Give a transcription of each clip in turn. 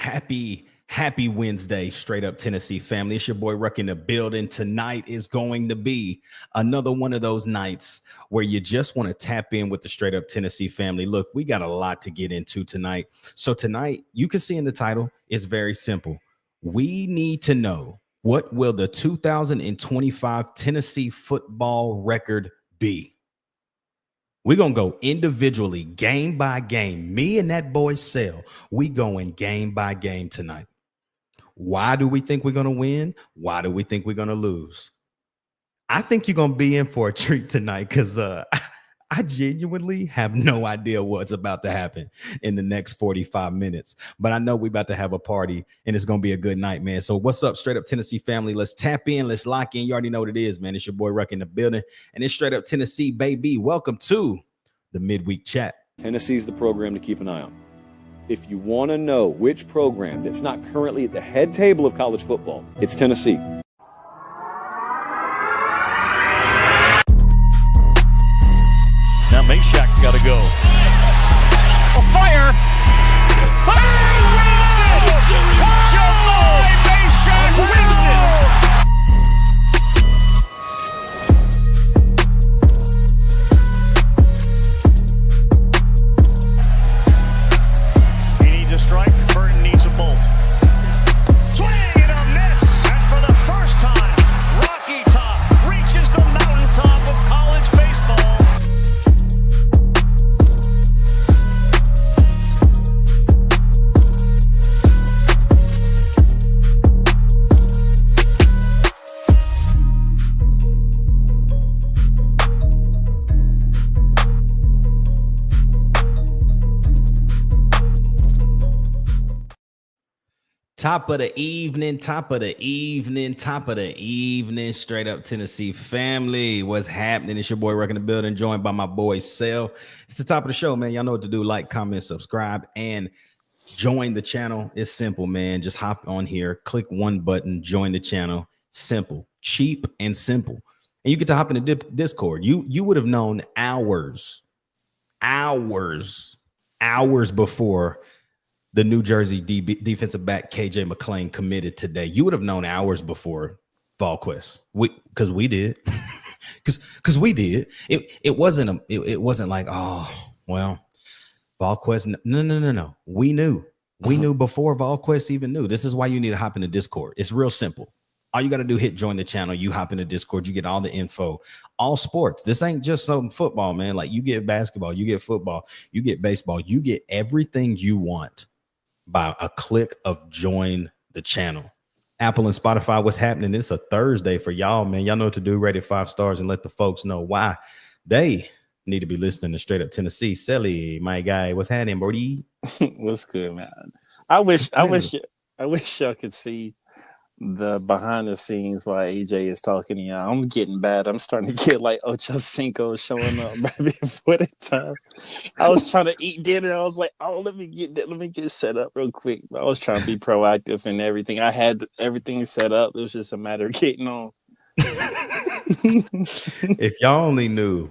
Happy Wednesday, straight up Tennessee family. It's your boy Ruck in the building. Tonight is going to be another one of those nights where you just want to tap in with the straight up Tennessee family. Look, we got a lot to get into tonight. So tonight, you can see in the title, it's very simple. We need to know, what will the 2025 Tennessee football record be? We're going to go individually, game by game. Me and that boy Sel, we going game by game tonight. Why do we think we're going to win? Why do we think we're going to lose? I think you're going to be in for a treat tonight because I genuinely have no idea what's about to happen in the next 45 minutes. But I know we're about to have a party, and it's going to be a good night, man. So what's up, straight up Tennessee family? Let's tap in. Let's lock in. You already know what it is, man. It's your boy Ruck in the building, and it's straight up Tennessee, baby. Welcome to the midweek chat. Tennessee's the program to keep an eye on. If you want to know which program that's not currently at the head table of college football, it's Tennessee. Now Meshack's got to go. A fire! Fire! Wins it! Jahmai Meshack wins it! He needs a strike. Burton needs a bolt. Swing and a miss! And for the first time, Rocky Top reaches the mountaintop of college baseball. Top of the evening, straight up Tennessee family. What's happening? It's your boy Ruck in the building, joined by my boy Sel. It's the top of the show, man. Y'all know what to do. Like, comment, subscribe, and join the channel. It's simple, man. Just hop on here, click one button, join the channel. Simple, cheap, and simple. And you get to hop in the Discord. You would have known hours before the New Jersey defensive back KJ McClain committed today. You would have known hours before VolQuest. Because we did. Because we did. It wasn't like, oh, well, VolQuest. No. We knew. We knew before VolQuest even knew. This is why you need to hop in the Discord. It's real simple. All you got to do, hit join the channel. You hop in the Discord. You get all the info, all sports. This ain't just some football, man. Like, you get basketball, you get football, you get baseball. You get everything you want by a click of join the channel. Apple and Spotify, what's happening? It's a Thursday for y'all, man. Y'all know what to do. Rate it 5 stars and let the folks know why they need to be listening to Straight Up Tennessee. Selly, my guy, what's happening, Brody? What's good, man? I wish y'all could see the behind the scenes while AJ is talking to y'all. I'm getting bad. I'm starting to get like Ocho Cinco showing up right before the time. I was trying to eat dinner. I was like, oh, let me get set up real quick. I was trying to be proactive and everything. I had everything set up. It was just a matter of getting on. If y'all only knew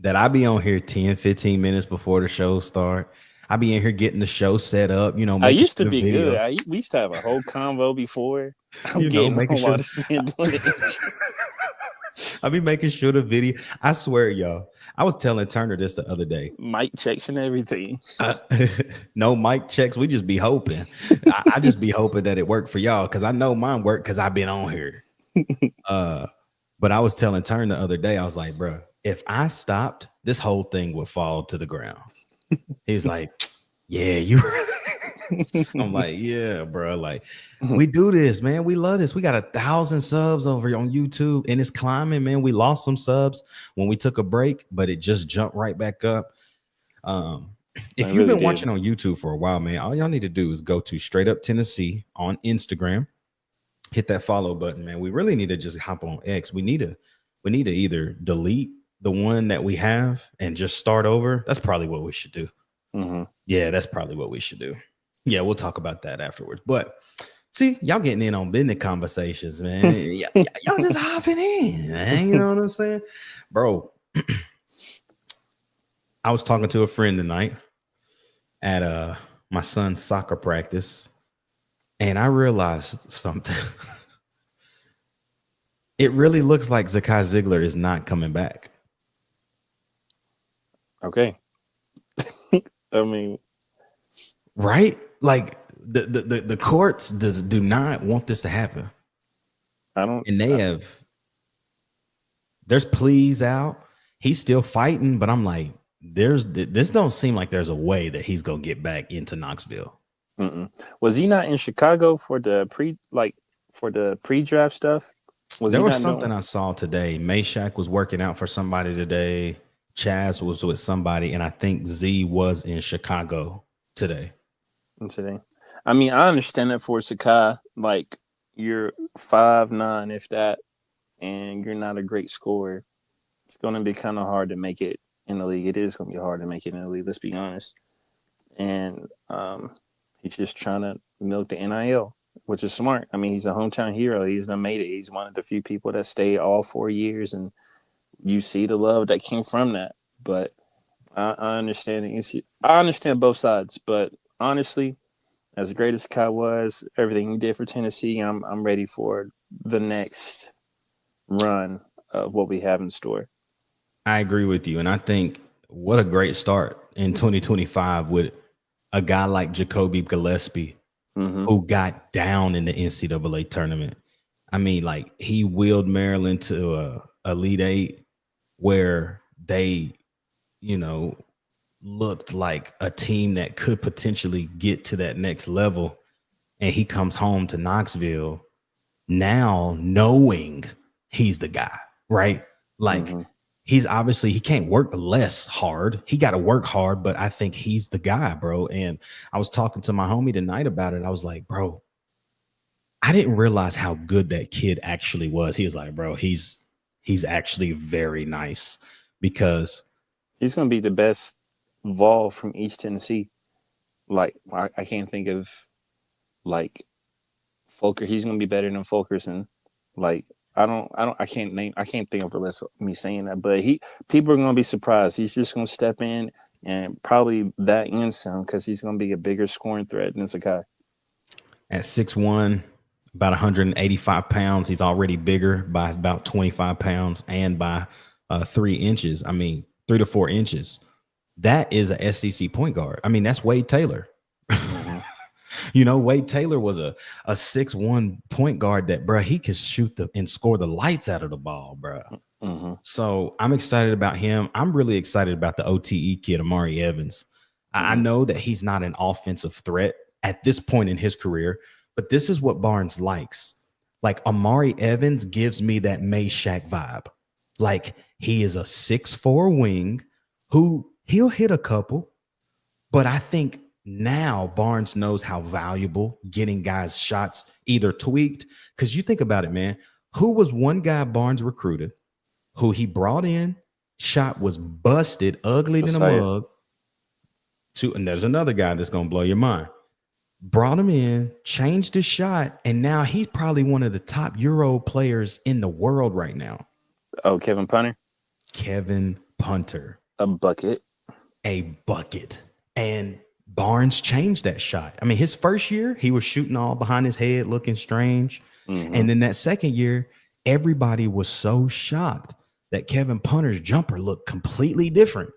that I be on here 10, 15 minutes before the show start. I be in here getting the show set up, you know. I used to be good. We used to have a whole convo before. I'm getting making sure. I be making sure the video. I swear, y'all. I was telling Turner this the other day. Mic checks and everything. No mic checks. We just be hoping. I just be hoping that it worked for y'all because I know mine worked because I've been on here. But I was telling Turner the other day, I was like, bro, if I stopped, this whole thing would fall to the ground. He's like, yeah, you. I'm like, yeah, bro. Like, we do this, man. We love this. We got 1,000 subs over on YouTube, and it's climbing, man. We lost some subs when we took a break, but it just jumped right back up. If you've been watching on YouTube for a while, man, all y'all need to do is go to Straight Up Tennessee on Instagram. Hit that follow button, man. We really need to just hop on X. We need to either delete the one that we have and just start over. That's probably what we should do. Mm-hmm. Yeah, that's probably what we should do. Yeah, we'll talk about that afterwards. But see, y'all getting in on business conversations, man. Y'all just hopping in, man. You know what I'm saying? Bro, I was talking to a friend tonight at my son's soccer practice, and I realized something. It really looks like Zakai Ziegler is not coming back. Okay. I mean, right? Like the courts do not want this to happen. And there's pleas out. He's still fighting, but I'm like, this don't seem like there's a way that he's gonna get back into Knoxville. Was he not in Chicago for the pre-draft stuff? There was something I saw today. Meshack was working out for somebody today. Chaz was with somebody, and I think Z was in Chicago today. I mean, I understand that for Sakai, like you're 5'9", if that, and you're not a great scorer. It's going to be kind of hard to make it in the league. It is going to be hard to make it in the league, let's be honest. And he's just trying to milk the NIL, which is smart. I mean, he's a hometown hero. He's done made it. He's one of the few people that stayed all 4 years, and you see the love that came from that. But I understand I understand both sides. But honestly, as great as Kai was, everything he did for Tennessee, I'm ready for the next run of what we have in store. I agree with you. And I think what a great start in 2025 with a guy like Jacoby Gillespie, who got down in the NCAA tournament. I mean, like, he wheeled Maryland to a Elite Eight where they, looked like a team that could potentially get to that next level. And he comes home to Knoxville now knowing he's the guy, right? Like, he's obviously, he can't work less hard. He got to work hard, but I think he's the guy, bro. And I was talking to my homie tonight about it. I was like, bro, I didn't realize how good that kid actually was. He was like, bro, he's actually very nice, because he's going to be the best Vol from East Tennessee. Like, I can't think of, like, Fulker. He's going to be better than Fulkerson. Like, I can't think of the list of me saying that, but people are going to be surprised. He's just going to step in and probably that and some, because he's going to be a bigger scoring threat than Sakai. At 6'1", about 185 pounds, he's already bigger by about 25 pounds and by 3 inches. I mean, 3 to 4 inches. That is a SEC point guard. I mean, that's Wade Taylor. Wade Taylor was a 6'1" point guard that, bro, he could shoot and score the lights out of the ball, bro. So I'm excited about him. I'm really excited about the OTE kid, Amari Evans. I know that he's not an offensive threat at this point in his career, but this is what Barnes likes. Like, Amari Evans gives me that Meshack vibe. Like, he is a 6'4" wing who he'll hit a couple, but I think now Barnes knows how valuable getting guys shots either tweaked. Because you think about it, man, who was one guy Barnes recruited, who he brought in, shot was busted, ugly than a mug. And there's another guy that's going to blow your mind. Brought him in, changed his shot, and now he's probably one of the top Euro players in the world right now. Oh, Kevin Punter? Kevin Punter. A bucket. And Barnes changed that shot. I mean, his first year, he was shooting all behind his head, looking strange. And then that second year, everybody was so shocked that Kevin Punter's jumper looked completely different.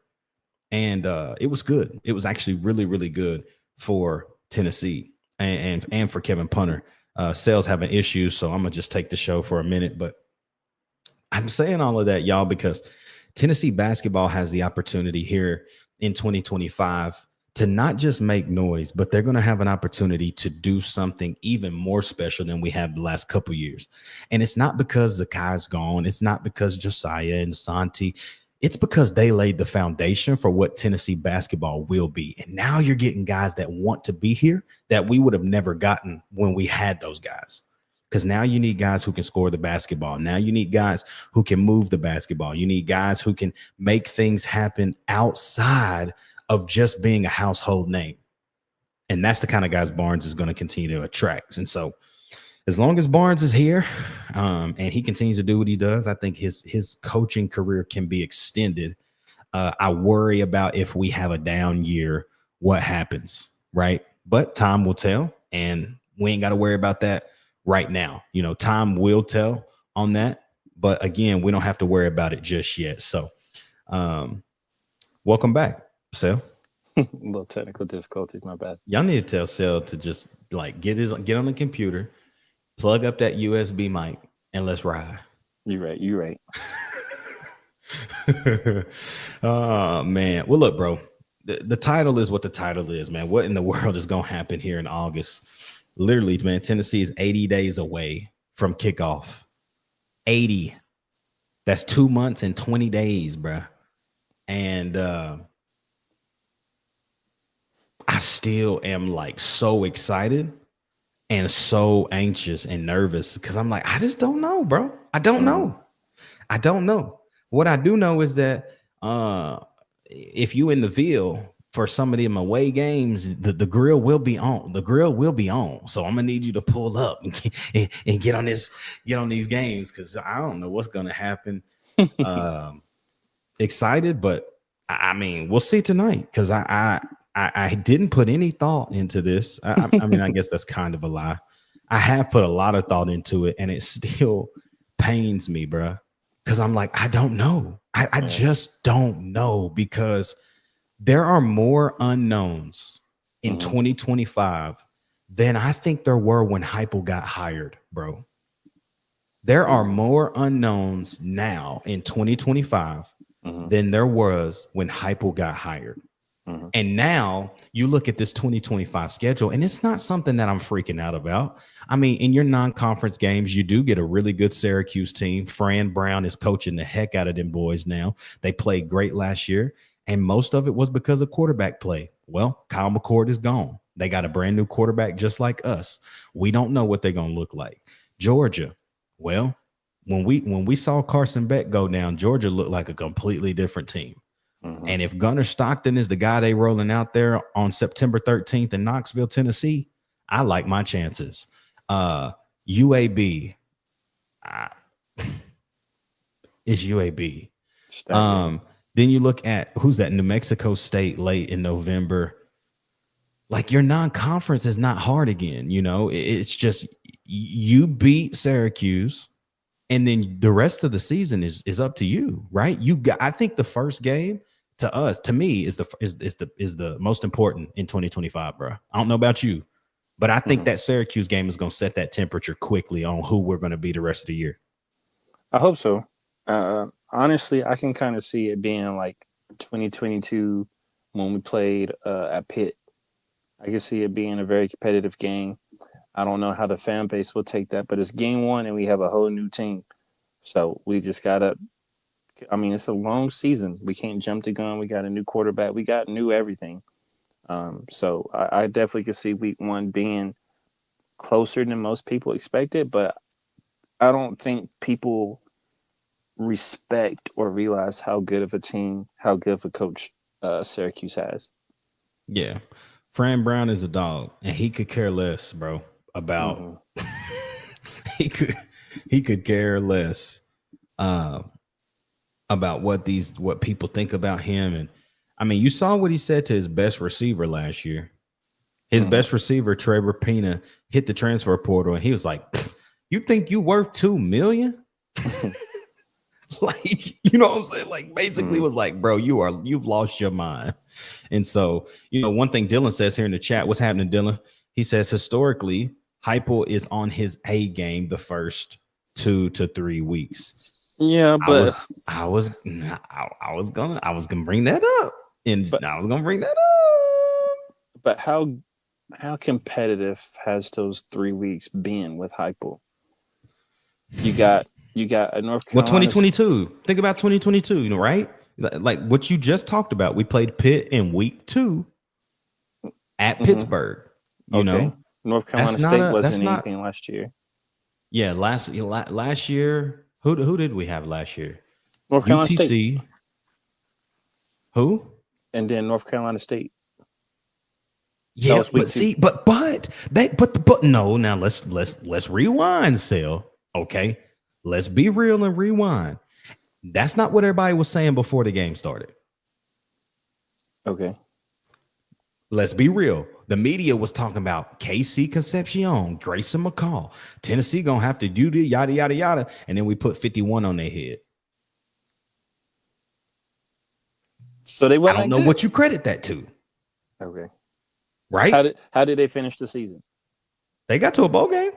And it was good. It was actually really, really good for Tennessee and for Kevin Punter. Sales having issues, so I'm going to just take the show for a minute. But I'm saying all of that, y'all, because Tennessee basketball has the opportunity here in 2025 to not just make noise, but they're going to have an opportunity to do something even more special than we have the last couple years. And it's not because Zakai's gone. It's not because Josiah and Santi. It's because they laid the foundation for what Tennessee basketball will be. And now you're getting guys that want to be here that we would have never gotten when we had those guys. Because now you need guys who can score the basketball. Now you need guys who can move the basketball. You need guys who can make things happen outside of just being a household name. And that's the kind of guys Barnes is going to continue to attract. And so as long as Barnes is here and he continues to do what he does, I think his coaching career can be extended. I worry about if we have a down year, what happens? right? But time will tell, and we ain't got to worry about that right now. Time will tell on that, but again, we don't have to worry about it just yet. So, welcome back, Sel. A little technical difficulties, my bad. Y'all need to tell Sel to just like get on the computer, plug up that USB mic, and let's ride. You're right. Oh man. Well, look, bro. The title is what the title is, man. What in the world is gonna happen here in August? Literally, man, Tennessee is 80 days away from kickoff. 80. That's 2 months and 20 days, bro. And I still am like so excited and so anxious and nervous because I'm like, I just don't know, bro. I don't know. What I do know is that if you in the Ville for some of them away games, the grill will be on. The grill will be on. So I'm gonna need you to pull up and get on these games because I don't know what's gonna happen. Excited, but I mean, we'll see tonight because I didn't put any thought into this. I mean, I guess that's kind of a lie. I have put a lot of thought into it, and it still pains me, bro. Because I'm like, I don't know. I just don't know because there are more unknowns in 2025 than I think there were when Heupel got hired, bro. There are more unknowns now in 2025 than there was when Heupel got hired. And now you look at this 2025 schedule, and it's not something that I'm freaking out about. I mean, in your non-conference games, you do get a really good Syracuse team. Fran Brown is coaching the heck out of them boys now. They played great last year, and most of it was because of quarterback play. Well, Kyle McCord is gone. They got a brand new quarterback just like us. We don't know what they're going to look like. Georgia, well, when we saw Carson Beck go down, Georgia looked like a completely different team. And if Gunnar Stockton is the guy they rolling out there on September 13th in Knoxville, Tennessee, I like my chances. UAB is UAB. Then you look at who's that? New Mexico State late in November. Like your non-conference is not hard again. It's just you beat Syracuse. And then the rest of the season is up to you, right? I think the first game to me is the most important in 2025, bro. I don't know about you, but I think that Syracuse game is going to set that temperature quickly on who we're going to be the rest of the year. I hope so. Honestly, I can kind of see it being like 2022 when we played at Pitt. I can see it being a very competitive game. I don't know how the fan base will take that, but it's game one and we have a whole new team. So we just got to, it's a long season. We can't jump the gun. We got a new quarterback. We got new everything. So I definitely could see week one being closer than most people expected, but I don't think people respect or realize how good of a team, how good of a coach Syracuse has. Yeah. Fran Brown is a dog, and he could care less, bro, about he could care less about what people think about him. And I mean, you saw what he said to his best receiver last year. His best receiver, Trevor Pena, hit the transfer portal, and he was like, "You think you worth $2 million?" Like, you know what I'm saying? Like, basically was like, bro, you've lost your mind. And so, one thing Dylan says here in the chat, what's happening, Dylan? He says, historically, Heupel is on his A game the first 2 to 3 weeks. Yeah, but I was gonna bring that up. I was gonna bring that up. But how competitive has those 3 weeks been with Heupel? You got a North Carolina. Well, 2022. Think about 2022, right? Like what you just talked about. We played Pitt in week 2 at Pittsburgh. You know, North Carolina State wasn't anything last year. Yeah, last year. Who did we have last year? North Carolina UTC. State. Who? And then North Carolina State. Yeah, but see, but no. Now let's rewind, Sale. Okay, let's be real and rewind. That's not what everybody was saying before the game started. Okay. let's be real. The media was talking about KC Concepcion, Grayson McCall, Tennessee gonna have to do the yada yada yada, and then we put 51 on their head. So they I weren't don't know good. what you credit that to. Okay. Right? How did they finish the season? They got to a bowl game.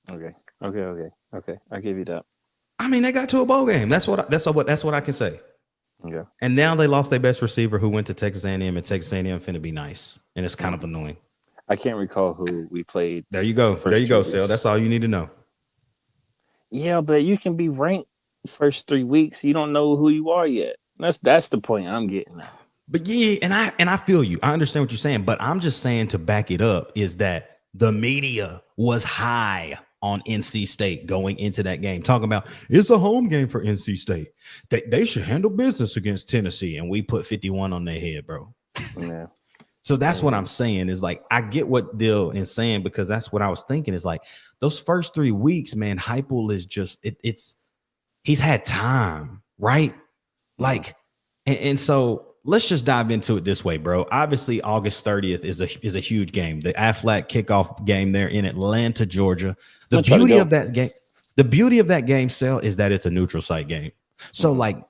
Okay. I give you that. I mean, they got to a bowl game. That's what I can say. Okay. And now they lost their best receiver who went to Texas A&M, and Texas A&M finna be nice, and it's kind of annoying. I can't recall who we played. There you go. There you go, Sal. That's all you need to know. Yeah, but you can be ranked first 3 weeks. You don't know who you are yet. That's the point I'm getting at. But yeah, and I feel you. I understand what you're saying, but I'm just saying to back it up is that the media was high on NC State going into that game, talking about it's a home game for NC State. They should handle business against Tennessee, and we put 51 on their head, bro. Yeah. So that's what I'm saying is like, I get what Dill is saying, because that's what I was thinking is like those first 3 weeks, man, Heupel is just, he's had time, right? Like, and so let's just dive into it this way, bro. Obviously, August 30th is a huge game. The Aflac kickoff game there in Atlanta, Georgia. The beauty of that game, Sal, is that it's a neutral site game. So like,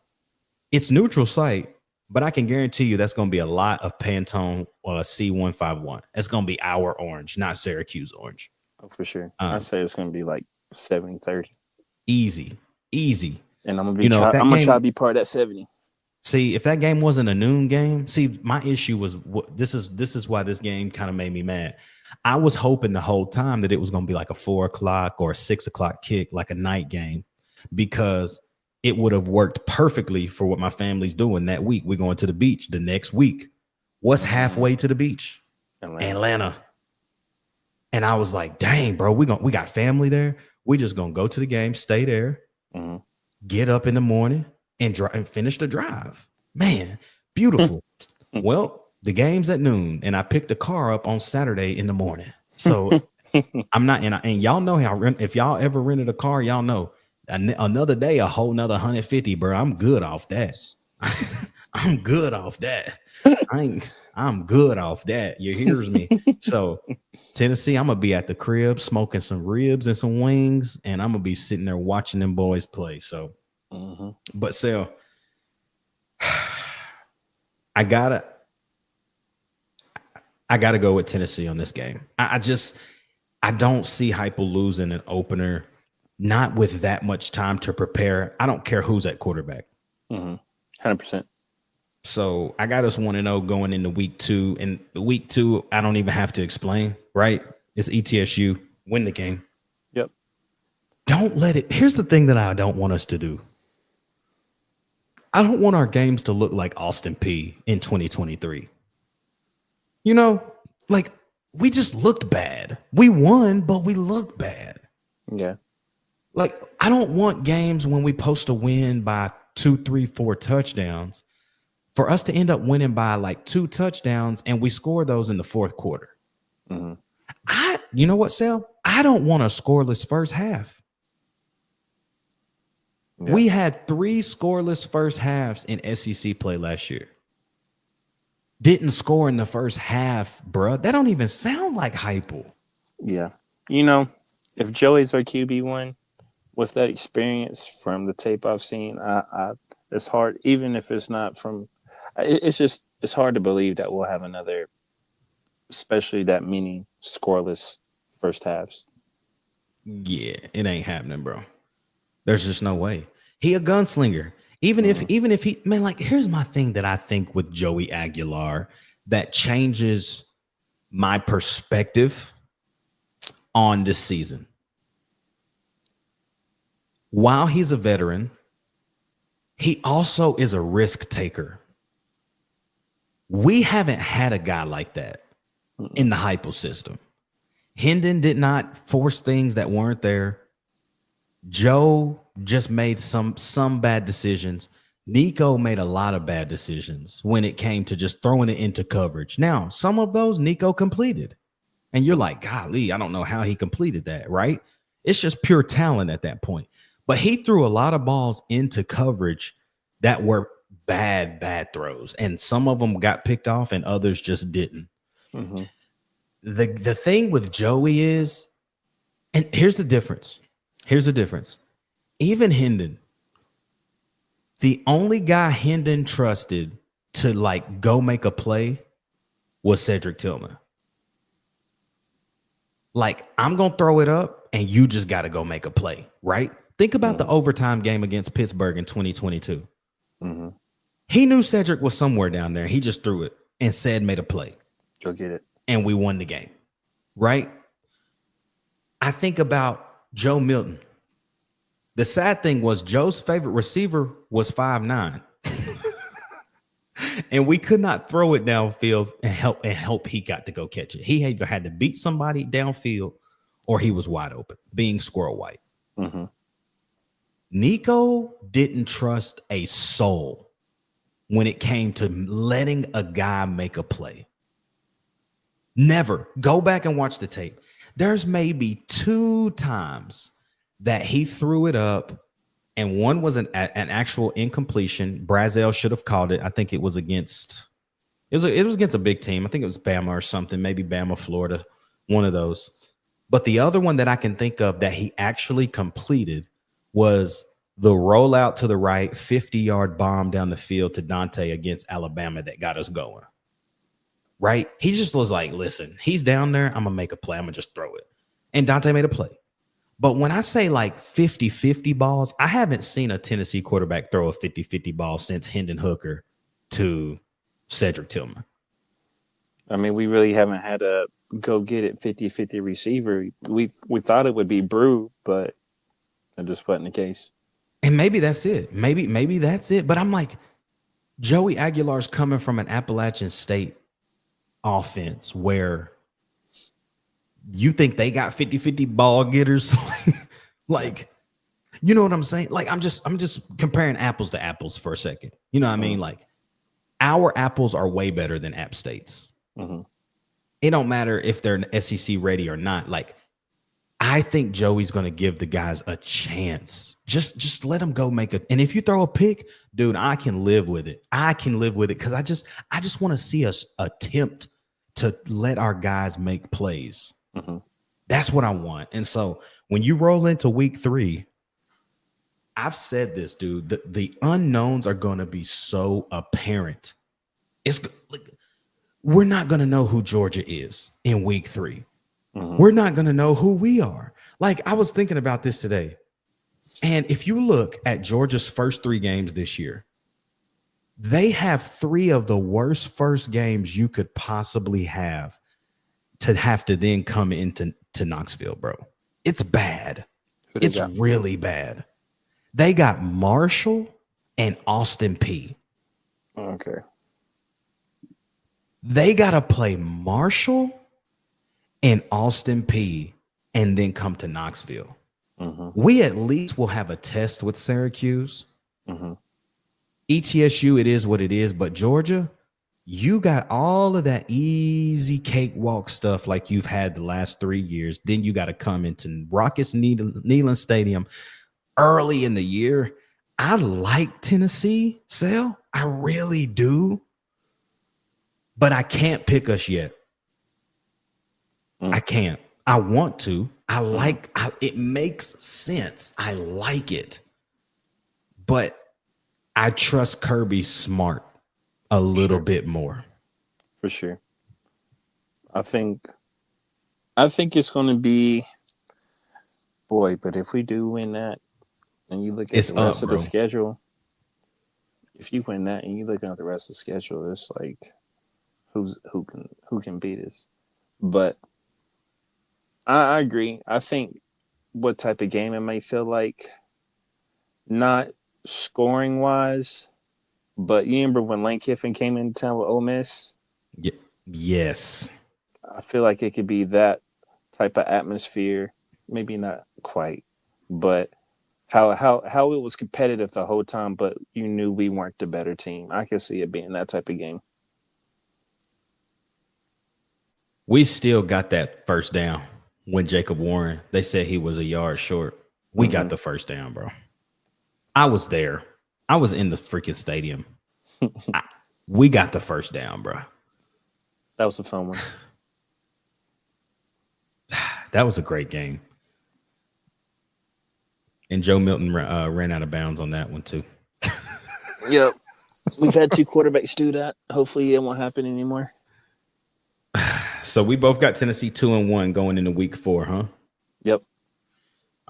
it's neutral site, but I can guarantee you that's going to be a lot of Pantone C151. It's going to be our orange, not Syracuse orange. Oh, for sure. I say it's going to be like 70-30. Easy. And I'm gonna try to be part of that 70. See, if that game wasn't a noon game, see, my issue was this is why this game kind of made me mad. I was hoping the whole time that it was going to be like a 4 o'clock or a 6 o'clock kick, like a night game, because it would have worked perfectly for what my family's doing that week. We're going to the beach the next week. What's halfway to the beach? Atlanta. And I was like, dang, bro, we got family there. We just gonna go to the game, stay there, get up in the morning and finish the drive. Man, beautiful. Well, the game's at noon, and I picked a car up on Saturday in the morning. So I'm not, and y'all know how if y'all ever rented a car, y'all know another day, a whole nother 150, bro. I'm good off that. I'm good off that. I'm good off that. You hears me? So Tennessee, I'm gonna be at the crib smoking some ribs and some wings, and I'm gonna be sitting there watching them boys play. So, but Sal, I gotta go with Tennessee on this game. I don't see Heupel losing an opener, not with that much time to prepare. I don't care who's at quarterback. 100%. So I got us 1-0 going into week 2. And week 2, I don't even have to explain, right? It's ETSU. Win the game. Yep. Don't let it. Here's the thing that I don't want us to do. I don't want our games to look like Austin Peay in 2023. You know, like we just looked bad. We won, but we looked bad. Yeah. Like I don't want games when we post a win by 2, 3, 4 touchdowns for us to end up winning by like 2 touchdowns and we score those in the fourth quarter. You know what, Sal? I don't want a scoreless first half. Yeah. We had 3 scoreless first halves in SEC play last year. Didn't score in the first half, bro. That don't even sound like Heupel. Yeah. You know, if Joey's our QB1 with that experience from the tape I've seen, it's hard, even if it's not from, it's hard to believe that we'll have another, especially that many scoreless first halves. Yeah, it ain't happening, bro. There's just no way. He a gunslinger. Even if he, man, like here's my thing that I think with Joey Aguilar that changes my perspective on this season. While he's a veteran, he also is a risk taker. We haven't had a guy like that in the Heupel system. Hendon did not force things that weren't there. Joe just made some bad decisions. Nico made a lot of bad decisions when it came to just throwing it into coverage. Now, some of those Nico completed. And you're like, golly, I don't know how he completed that, right? It's just pure talent at that point. But he threw a lot of balls into coverage that were bad throws. And some of them got picked off and others just didn't. Mm-hmm. The thing with Joey is, and here's the difference. Even Hendon, the only guy Hendon trusted to like go make a play was Cedric Tillman. Like, I'm going to throw it up and you just got to go make a play, right? Think about the overtime game against Pittsburgh in 2022. Mm-hmm. He knew Cedric was somewhere down there. He just threw it and said made a play. Go get it. And we won the game, right? I think about Joe Milton. The sad thing was Joe's favorite receiver was 5'9". And we could not throw it downfield and help he got to go catch it. He either had to beat somebody downfield or he was wide open, being squirrel white. Mm-hmm. Nico didn't trust a soul when it came to letting a guy make a play. Never. Go back and watch the tape. There's maybe 2 times that he threw it up, and one was an actual incompletion. Brazel should have called it. I think it was against a big team. I think it was Bama or something, maybe Bama, Florida, one of those. But the other one that I can think of that he actually completed was the rollout to the right, 50-yard bomb down the field to Dante against Alabama that got us going. Right? He just was like, listen, he's down there. I'm going to make a play. I'm going to just throw it. And Dante made a play. But when I say like 50-50 balls, I haven't seen a Tennessee quarterback throw a 50-50 ball since Hendon Hooker to Cedric Tillman. I mean, we really haven't had a go-get-it 50-50 receiver. We thought it would be Brew, but that just wasn't the case. And maybe that's it. Maybe that's it. But I'm like, Joey Aguilar's coming from an Appalachian State offense where you think they got 50-50 ball getters. Like, you know what I'm saying? Like, I'm just comparing apples to apples for a second. You know what I mean? Like, our apples are way better than App State's. Mm-hmm. It don't matter if they're an SEC ready or not. Like, I think Joey's going to give the guys a chance. Just let them go make it. And if you throw a pick, dude, I can live with it. Because I just want to see us attempt to let our guys make plays. Mm-hmm. That's what I want. And so when you roll into week 3, I've said this, dude, the unknowns are going to be so apparent. It's like, we're not going to know who Georgia is in week 3. Mm-hmm. We're not going to know who we are. Like, I was thinking about this today. And if you look at Georgia's first 3 games this year, they have 3 of the worst first games you could possibly have to then come into Knoxville, bro. It's bad. It's really bad. They got Marshall and Austin Peay. Okay. They got to play Marshall and Austin Peay and then come to Knoxville. Mm-hmm. We at least will have a test with Syracuse. Mm-hmm. ETSU, it is what it is. But Georgia, you got all of that easy cakewalk stuff like you've had the last 3 years. Then you got to come into Rockets Neyland Stadium early in the year. I like Tennessee, Sal. I really do. But I can't pick us yet. I can't. I want to. It makes sense. I like it. But I trust Kirby Smart a little bit more. For sure. I think it's going to be, boy, but if we do win that and you look at the rest of the schedule, if you win that and you look at the rest of the schedule, it's like who can beat us. But I agree. I think what type of game it might feel like, not scoring wise, but you remember when Lane Kiffin came into town with Ole Miss? Yes. I feel like it could be that type of atmosphere. Maybe not quite, but how it was competitive the whole time, but you knew we weren't the better team. I could see it being that type of game. We still got that first down when Jacob Warren, they said he was a yard short. We got the first down, bro. I was there. I was in the freaking stadium. We got the first down, bro. That was a fun one. That was a great game. And Joe Milton ran out of bounds on that one too. Yep. We've had 2 quarterbacks do that. Hopefully it won't happen anymore. So we both got Tennessee 2-1 going into week 4, huh? Yep.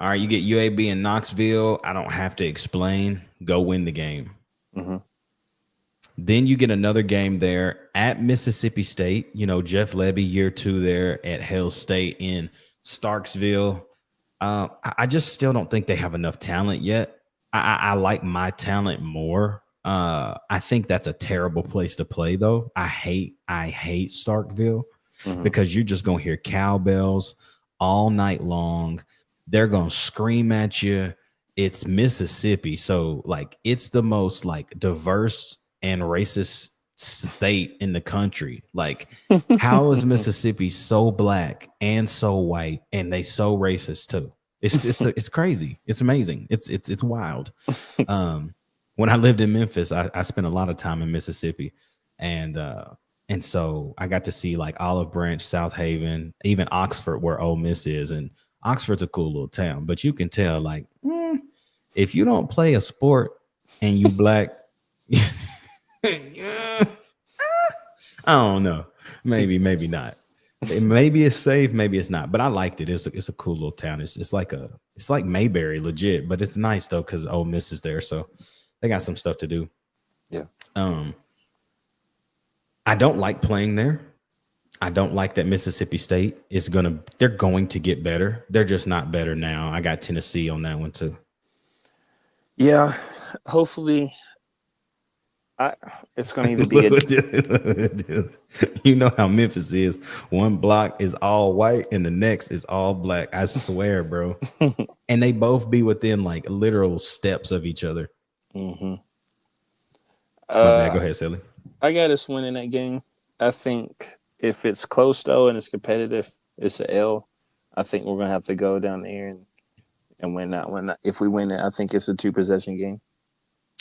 All right, you get UAB in Knoxville. I don't have to explain. Go win the game. Mm-hmm. Then you get another game there at Mississippi State. You know, Jeff Lebby, year 2 there at Hale State in Starksville. I just still don't think they have enough talent yet. I like my talent more. I think that's a terrible place to play, though. I hate Starkville because you're just going to hear cowbells all night long. They're going to scream at you. It's Mississippi. So, like, it's the most, like, diverse and racist state in the country. Like, how is Mississippi so black and so white and they so racist too? It's crazy. It's amazing. It's wild. When I lived in Memphis, I spent a lot of time in Mississippi, and so I got to see like Olive Branch, South Haven, even Oxford, where Ole Miss is, and Oxford's a cool little town. But you can tell, like, if you don't play a sport and you black, I don't know. Maybe not. Maybe it's safe, maybe it's not. But I liked it. It's a cool little town. It's like Mayberry, legit. But it's nice though because Ole Miss is there, so they got some stuff to do. Yeah. I don't like playing there. I don't like that Mississippi State they're going to get better. They're just not better now. I got Tennessee on that one too. Yeah, hopefully. It's going to either be you know how Memphis is. One block is all white and the next is all black. I swear, bro. And they both be within like literal steps of each other. Mm-hmm. Go ahead, Silly. I got us winning that game. I think if it's close though and it's competitive, it's an L. I think we're going to have to go down there and win that one. If we win it, I think it's a 2-possession game.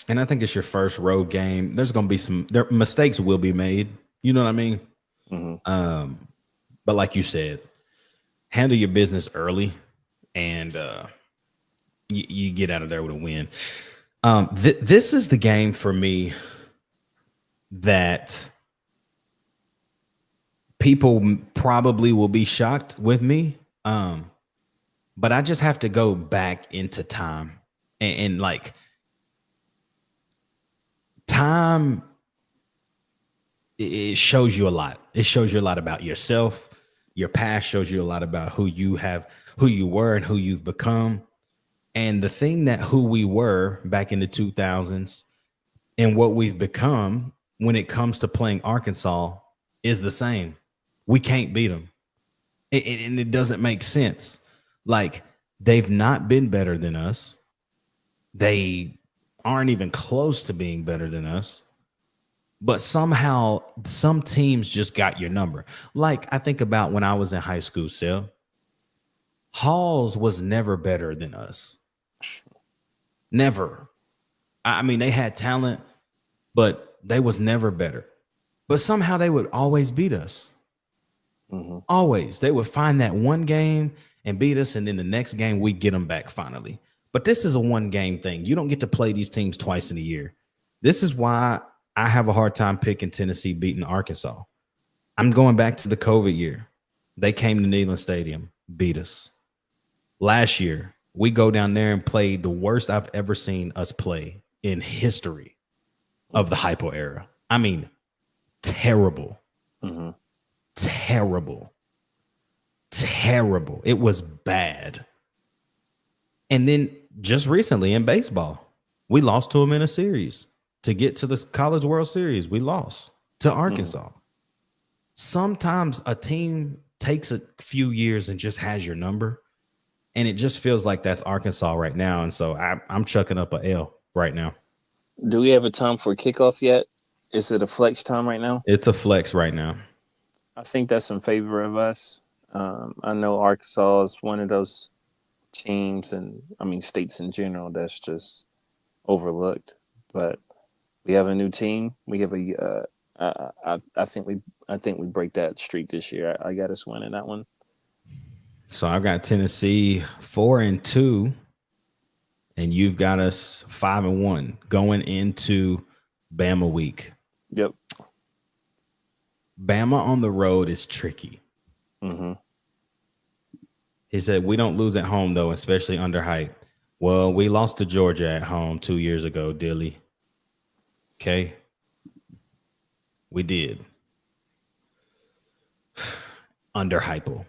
And I think it's your first road game. There's going to be mistakes will be made. You know what I mean? Mm-hmm. But like you said, handle your business early, and you get out of there with a win. This is the game for me that people probably will be shocked with me. But I just have to go back into time and like, time, it shows you a lot. It shows you a lot about yourself. Your past shows you a lot about who you were and who you've become. And the thing that who we were back in the 2000s and what we've become when it comes to playing Arkansas is the same. We can't beat them. And it doesn't make sense. Like, they've not been better than us. They aren't even close to being better than us, but somehow some teams just got your number. Like, I think about when I was in high school, Sel. Halls was never better than us. Never. I mean, they had talent, but they was never better. But somehow they would always beat us. Mm-hmm. Always. They would find that one game and beat us, and then the next game we get them back finally. But this is a one-game thing. You don't get to play these teams twice in a year. This is why I have a hard time picking Tennessee beating Arkansas. I'm going back to the COVID year. They came to Neyland Stadium, beat us. Last year, we go down there and play the worst I've ever seen us play in history of the Hypo era. I mean, terrible. Mm-hmm. Terrible. It was bad. And then just recently in baseball, we lost to them in a series to get to the College World Series. We lost to Arkansas. Sometimes a team takes a few years and just has your number, and it just feels like that's Arkansas right now. And so I'm chucking up a L right now. Do we have a time for kickoff yet? Is it a flex time right now? It's a flex right now. I think that's in favor of us. I know Arkansas is one of those teams and I mean states in general that's just overlooked, but we have a new team. We have a I think we break that streak this year. I got us winning that one. So I've got Tennessee 4-2, and you've got us 5-1 going into Bama week. Yep. Bama on the road is tricky. Mm-hmm. He said, we don't lose at home, though, especially under hype. Well, we lost to Georgia at home 2 years ago, Dilly. Okay. We did. Under hypo.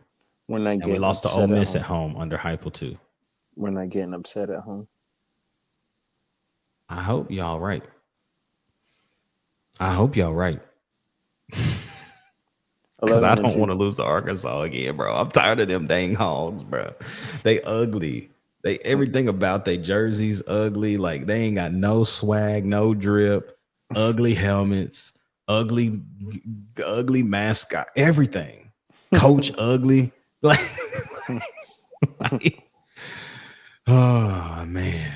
We're not getting we lost to upset Ole Miss at home under hypo, too. We're not getting upset at home. I hope y'all right. Because I don't want to lose to Arkansas again, bro. I'm tired of them dang hogs, bro. They ugly. Everything about their jerseys ugly. Like they ain't got no swag, no drip, ugly helmets, ugly mascot, everything. Coach ugly. Like, oh man.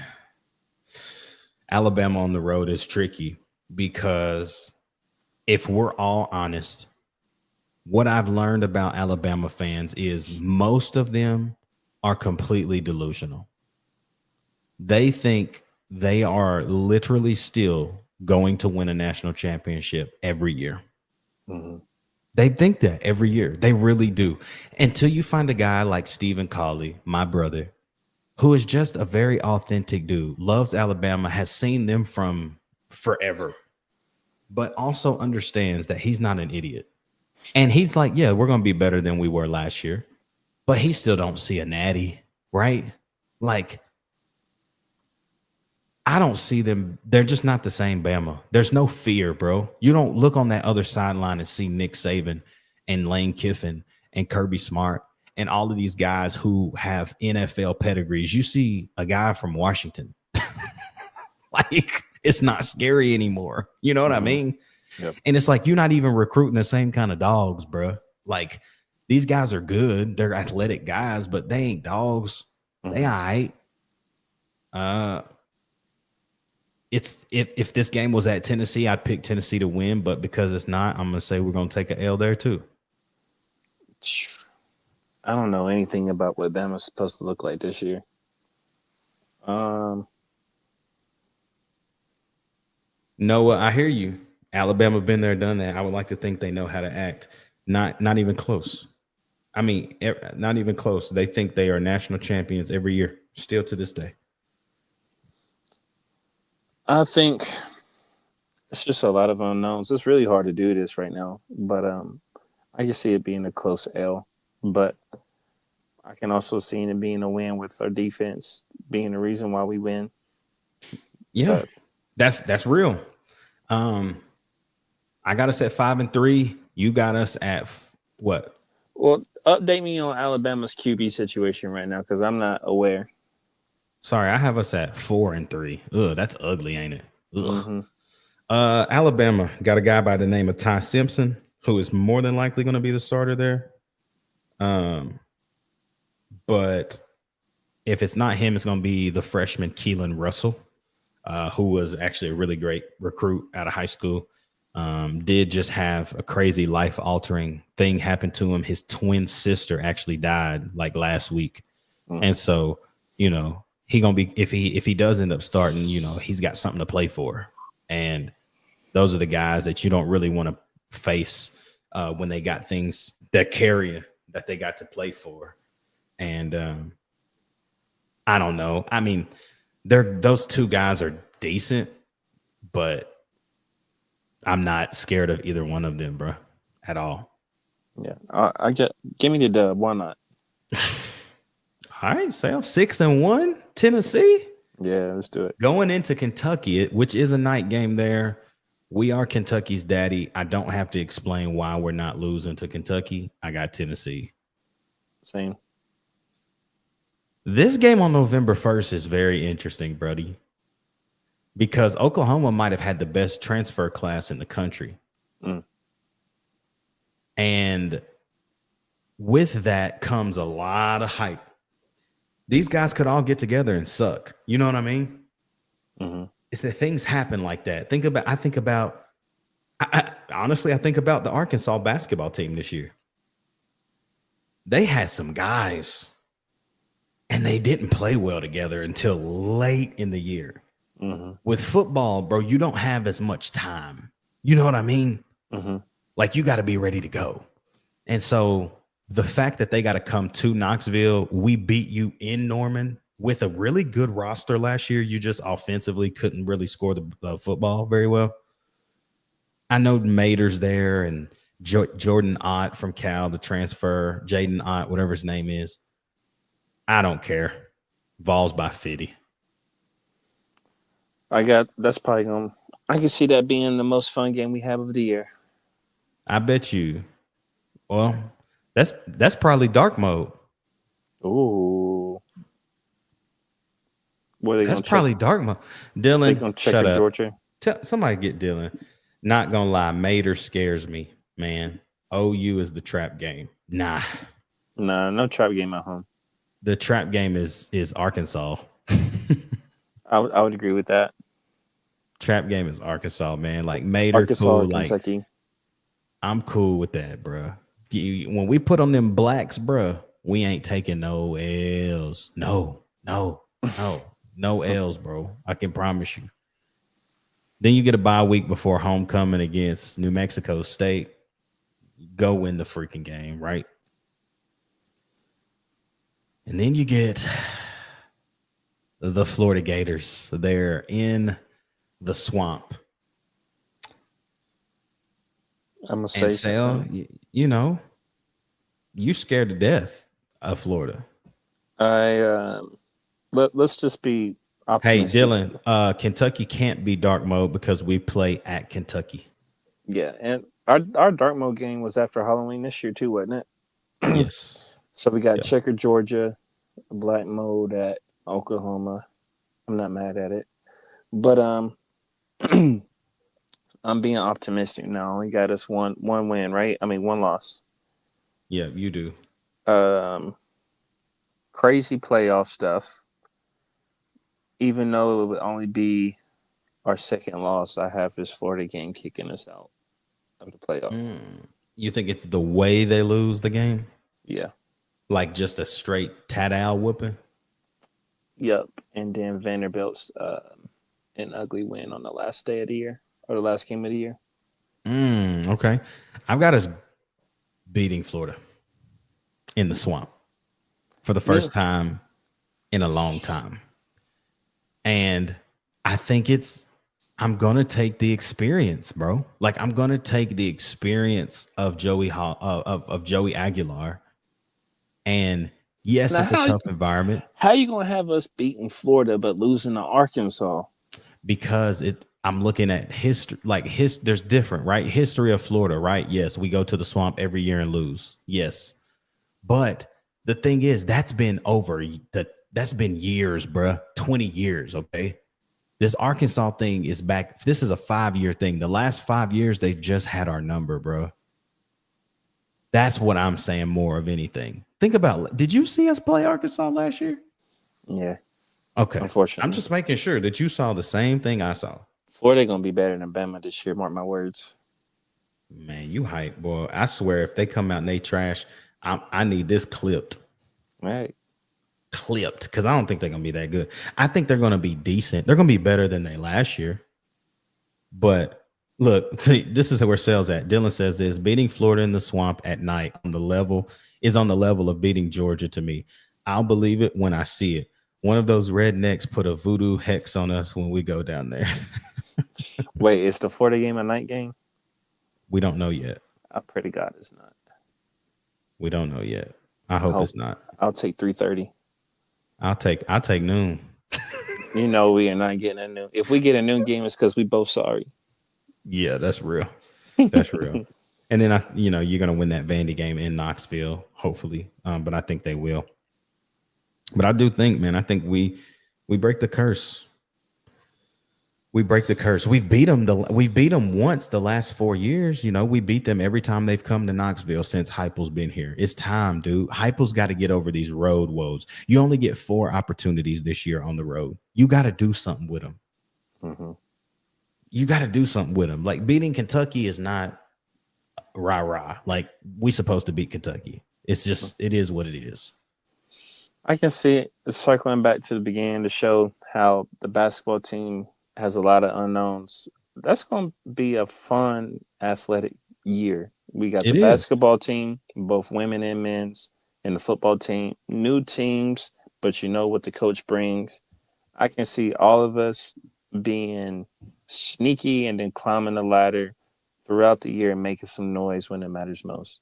Alabama on the road is tricky because if we're all honest, what I've learned about Alabama fans is most of them are completely delusional. They think they are literally still going to win a national championship every year. Mm-hmm. They think that every year. They really do. Until you find a guy like Stephen Cawley, my brother, who is just a very authentic dude, loves Alabama, has seen them from forever, but also understands that he's not an idiot. And he's like, yeah, we're going to be better than we were last year, but he still don't see a natty, right? Like, I don't see them. They're just not the same Bama. There's no fear, bro. You don't look on that other sideline and see Nick Saban and Lane Kiffin and Kirby Smart and all of these guys who have NFL pedigrees. You see a guy from Washington. Like, it's not scary anymore. You know what I mean? Yep. And it's like you're not even recruiting the same kind of dogs, bro. Like, these guys are good. They're athletic guys, but they ain't dogs. Mm-hmm. They all right. It's if this game was at Tennessee, I'd pick Tennessee to win, but because it's not, I'm gonna say we're gonna take an L there too. I don't know anything about what Bama's supposed to look like this year. Noah, I hear you. Alabama been there, done that. I would like to think they know how to act. Not even close. I mean, not even close. They think they are national champions every year, still to this day. I think it's just a lot of unknowns. It's really hard to do this right now, but I can see it being a close L. But I can also see it being a win with our defense being the reason why we win. Yeah, that's real. I got us at 5-3. You got us at what? Well, update me on Alabama's QB situation right now because I'm not aware. Sorry, I have us at 4-3. Ugh, that's ugly, ain't it? Ugh. Mm-hmm. Alabama got a guy by the name of Ty Simpson, who is more than likely going to be the starter there. But if it's not him, it's going to be the freshman Keelan Russell, who was actually a really great recruit out of high school. Did just have a crazy life-altering thing happen to him. His twin sister actually died like last week. Mm-hmm. And so, you know, he gonna be if he does end up starting, you know, he's got something to play for. And those are the guys that you don't really want to face when they got things that carry that they got to play for. And I don't know. I mean, those two guys are decent, but I'm not scared of either one of them, bro, at all. Yeah, give me the dub. Why not? All right, Sal, 6-1, Tennessee. Yeah, let's do it. Going into Kentucky, which is a night game there. We are Kentucky's daddy. I don't have to explain why we're not losing to Kentucky. I got Tennessee. Same. This game on November 1st is very interesting, buddy, because Oklahoma might have had the best transfer class in the country. Mm. And with that comes a lot of hype. These guys could all get together and suck. You know what I mean? Mm-hmm. It's that things happen like that. I think about Honestly, I think about the Arkansas basketball team this year. They had some guys, and they didn't play well together until late in the year. Mm-hmm. With football, bro, you don't have as much time. You know what I mean? Mm-hmm. Like, you got to be ready to go. And so the fact that they got to come to Knoxville, we beat you in Norman with a really good roster last year. You just offensively couldn't really score the football very well. I know Mater's there and Jordan Ott from Cal, the transfer, Jaden Ott, whatever his name is. I don't care. Vols by 50. That's probably going. I can see that being the most fun game we have of the year. I bet you. Well, that's probably dark mode. Ooh. What are they That's gonna probably check? dark mode. Dylan, They gonna check shut up. Georgia. Somebody get Dylan. Not gonna lie, Mater scares me, man. OU is the trap game. Nah, No trap game at home. the trap game is Arkansas. I would agree with that. Trap game is Arkansas, man. Like Mater, Arkansas, cool. or Like, Kentucky. I'm cool with that, bro. When we put on them blacks, bro, we ain't taking no L's. No L's, bro. I can promise you. Then you get a bye week before homecoming against New Mexico State. Go win the freaking game, right? And then you get the Florida Gators. They're in the swamp. I'm gonna say something. You know, you scared to death of Florida. Let's just be Hey, optimistic. Dylan, Kentucky can't be dark mode because we play at Kentucky. Yeah, and our dark mode game was after Halloween this year too, wasn't it? Yes. So we got Checker Georgia, black mode at Oklahoma. I'm not mad at it, but I'm being optimistic now. We got us one win, right? I mean, one loss. Yeah, you do. Crazy playoff stuff. Even though it would only be our second loss, I have this Florida game kicking us out of the playoffs. You think it's the way they lose the game? Yeah. Like just a straight tat-ow whooping? Yep. And then Vanderbilt's an ugly win on the last day of the year or the last game of the year. Okay. I've got us beating Florida in the swamp for the first time in a long time. And I think I'm going to take the experience, bro. Like, I'm going to take the experience of Joey Aguilar. And yes, now, it's a tough environment. How are you going to have us beating Florida but losing to Arkansas? Because I'm looking at history, there's different, right? History of Florida, right? Yes, we go to the swamp every year and lose. Yes. But the thing is, that's been years, bruh. 20 years, okay? This Arkansas thing is back. This is a 5-year thing. The last 5 years, they've just had our number, bro. That's what I'm saying more of anything. Think about, did you see us play Arkansas last year? Yeah. Okay. Unfortunately. I'm just making sure that you saw the same thing I saw. Florida going to be better than Bama this year, mark my words. Man, you hype, boy. I swear if they come out and they trash, I need this clipped. All right. Clipped, because I don't think they're going to be that good. I think they're going to be decent. They're going to be better than they last year. But look, see, this is where Sales at. Dylan says this: beating Florida in the swamp at night on the level of beating Georgia to me. I'll believe it when I see it. One of those rednecks put a voodoo hex on us when we go down there. Wait, is the Florida game a night game? We don't know yet. I pray to God it's not. We don't know yet. I hope it's not. I'll take 3:30. I'll take noon. You know we are not getting a noon. If we get a noon game, it's because we both sorry. Yeah, that's real. That's real. And then you're gonna win that Vandy game in Knoxville, hopefully. But I think they will. But I do think, man, I think we break the curse. We break the curse. We beat them once the last 4 years. We beat them every time they've come to Knoxville since Heupel's been here. It's time, dude. Heupel's got to get over these road woes. You only get 4 opportunities this year on the road. You got to do something with them. Mm-hmm. you got to do something with them. Like beating Kentucky is not rah-rah. Like we supposed to beat Kentucky. It's just, it is what it is. I can see it circling back to the beginning to show how the basketball team has a lot of unknowns. That's going to be a fun athletic year. We got the basketball team, both women and men's, and the football team. New teams, but you know what the coach brings. I can see all of us being sneaky and then climbing the ladder throughout the year and making some noise when it matters most.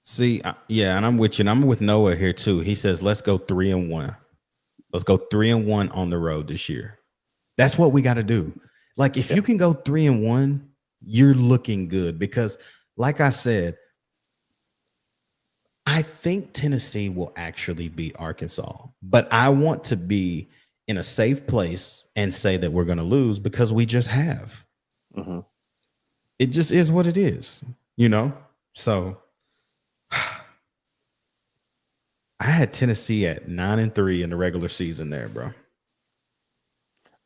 See, yeah, and I'm with you. And I'm with Noah here too. He says, let's go 3-1. Let's go 3-1 on the road this year. That's what we got to do. Like, if you can go 3-1, you're looking good because, like I said, I think Tennessee will actually beat Arkansas, but I want to be in a safe place and say that we're going to lose because we just have. Mm-hmm. It just is what it is, you know? So I had Tennessee at 9-3 in the regular season there, bro.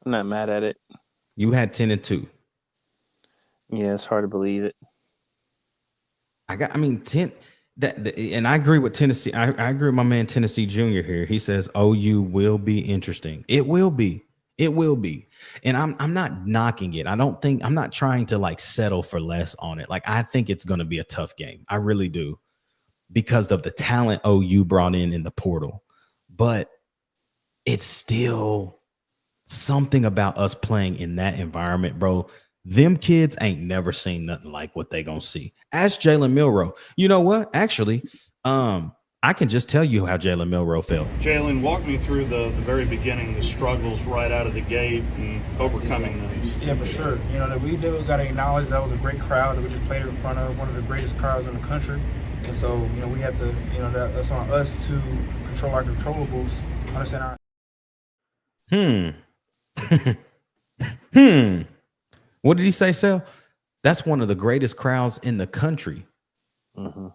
I'm not mad at it. You had 10-2. Yeah, it's hard to believe it. 10 and I agree with Tennessee. I agree with my man Tennessee Jr. here. He says OU will be interesting. It will be. It will be. And I'm not knocking it. I'm not trying to like settle for less on it. Like I think it's going to be a tough game. I really do. Because of the talent OU brought in the portal. But it's still something about us playing in that environment, bro. Them kids ain't never seen nothing like what they gonna see. Ask Jalen Milroe. You know what? Actually, I can just tell you how Jalen Milroe felt. Jalen, walk me through the very beginning, the struggles right out of the gate and overcoming those. Yeah, for sure. You know, that we do got to acknowledge that was a great crowd that we just played in front of, one of the greatest crowds in the country. And so, you know, we have to, you know, that's on us to control our controllables, understand our. What did he say, Sel? That's one of the greatest crowds in the country. Mm-hmm.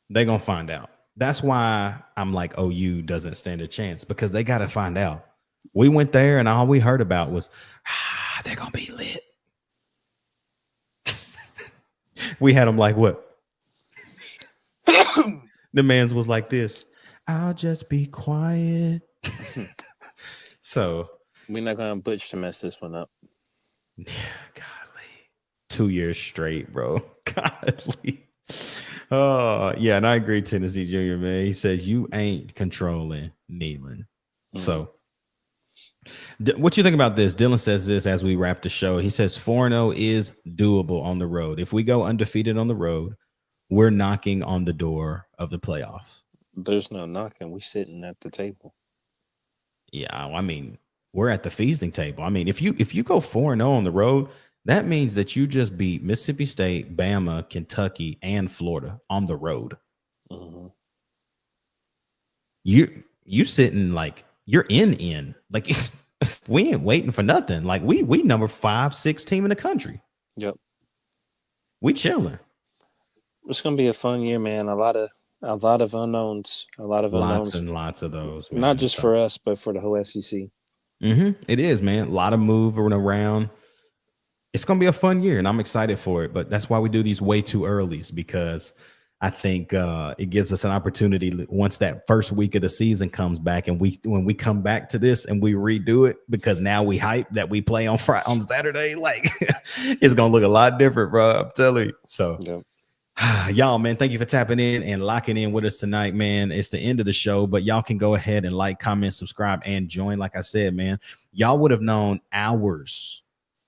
They're going to find out. That's why I'm like, OU doesn't stand a chance because they got to find out. We went there and all we heard about was, they're going to be lit. We had them like, what? The man's was like this. I'll just be quiet. So we're not going to butch to mess this one up. Yeah, godly. 2 years straight, bro. Godly. Oh, yeah, and I agree, Tennessee Jr., man. He says you ain't controlling Neyland. So what you think about this? Dylan says this as we wrap the show. He says 4-0 is doable on the road. If we go undefeated on the road, we're knocking on the door of the playoffs. There's no knocking. We sitting at the table. Yeah, I mean, we're at the feasting table. I mean, if you go 4-0 on the road, that means that you just beat Mississippi State, Bama, Kentucky, and Florida on the road. Mm-hmm. You sitting like you're in. Like we ain't waiting for nothing. Like we number 5-6 team in the country. Yep. We chilling. It's gonna be a fun year, man. A lot of unknowns. Lots and lots of those. Man. Not just for us, but for the whole SEC. It is, man. A lot of moving around. It's going to be a fun year, and I'm excited for it. But that's why we do these way too early, because I think it gives us an opportunity once that first week of the season comes back, and when we come back to this and we redo it, because now we hype that we play on Saturday, like it's going to look a lot different, bro. I'm telling you. So. Yep. Y'all, man, thank you for tapping in and locking in with us tonight, man. It's the end of the show, but y'all can go ahead and like, comment, subscribe, and join. Like I said, man, y'all would have known hours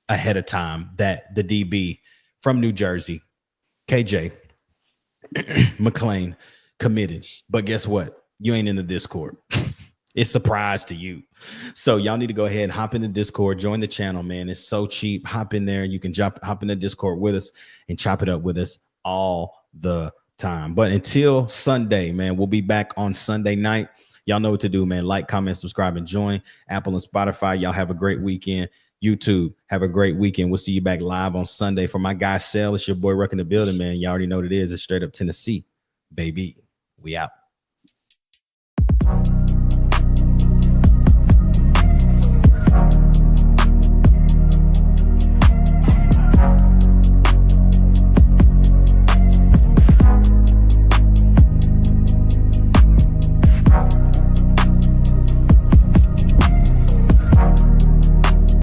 ahead of time that the DB from New Jersey, KJ McClain, committed. But guess what? You ain't in the Discord. It's a surprise to you. So y'all need to go ahead and hop in the Discord, join the channel, man. It's so cheap. Hop in there. You can hop in the Discord with us and chop it up with us all the time. But until Sunday, man, we'll be back on Sunday night. Y'all know what to do, man. Like, comment, subscribe, and join. Apple and Spotify. Y'all have a great weekend. YouTube, have a great weekend. We'll see you back live on Sunday. For my guy, Sel, it's your boy Ruck in the building, man. You already know what it is. It's straight up Tennessee, baby. We out.